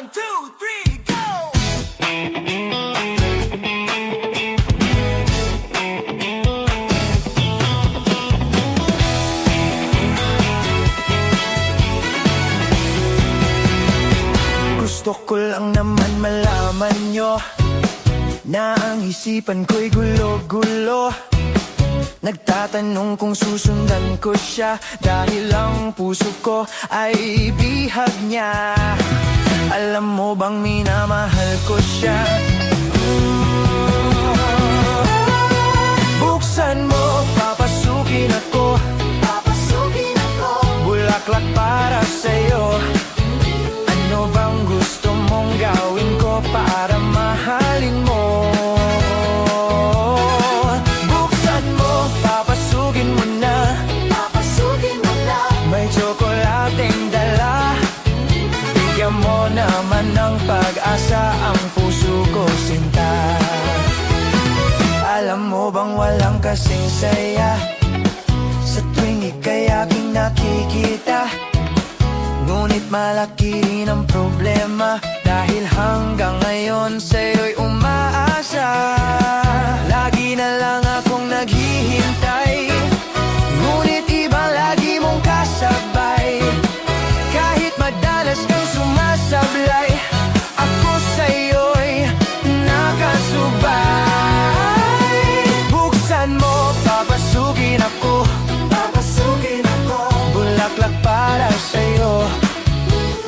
1, 2, 3, go! Gusto ko lang naman malaman nyo na ang isipan ko'y gulo-gulo. Nagtatanong kung susundan ko siya dahil ang puso ko ay bihag niya. Alam mo bang minamahal ko siya? Buksan mo, papasukin ako. Papasukin ako. Bulaklak para sa'yo. Ano bang gusto mong gawin ko para mahalin mo? Buksan mo, papasukin mo na. Papasukin mo na. May tsokolating dala. Bigyan mo naman ng pag-asa ang puso ko, sinta. Alam mo bang walang kasing saya sa tuwing ika'y aking nakikita? Ngunit malaki rin ang problema dahil hanggang ngayon sa'yo'y umaasa. Lagi na lang akong naghihintay, ngunit iba lagi mong kasabay. Kahit madalas kang sumasablay, ako sa'yo'y nakasubay. Buksan mo, papasukin ako. Papasukin ako. Bulaklak para sa'yo.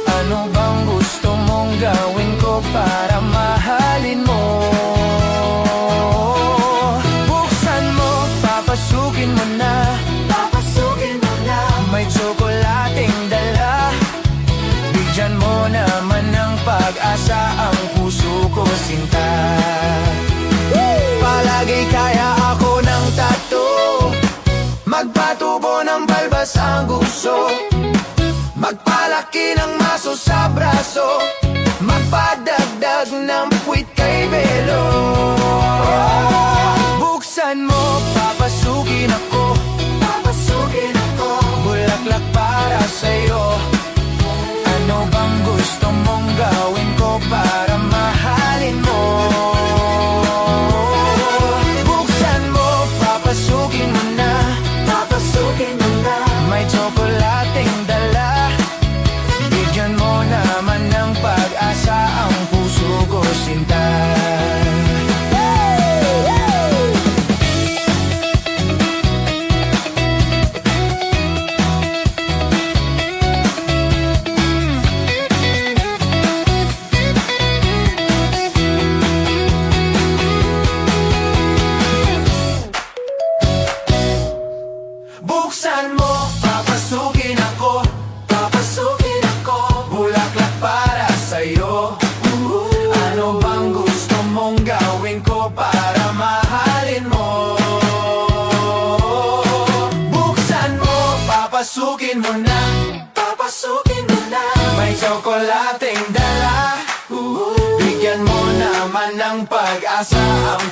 Ano bang gusto mong gawin ko para mahalin mo? Buksan mo, papasukin mo na. Papasukin mo na. May tsokolating dala. Bigyan mo naman ng pag-asa ang puso ko, sinta. Palagi kaya ako ng tattoo, magpatubo ng balbas ang gusto, magpalaki ng maso sa braso, magpadagdag ng puwit kay Belo. Buksan mo, papasukin ako. Papasukin ako. Bulaklak para sa'yo. Ano bang gusto mong gawin ko para mahalin mo? Buksan mo, papasukin mo na. Papasukin mo na. May tsokolating dala. Bigyan mo naman ng pag-asa ang puso ko, sinta. Buksan mo, papasukin ako. Papasukin ako. Bulaklak para sa'yo. Ano bang gusto mong gawin ko para mahalin mo? Buksan mo, papasukin mo na. Papasukin mo na. May tsokolating dala. Bigyan mo naman ng pag-asa ang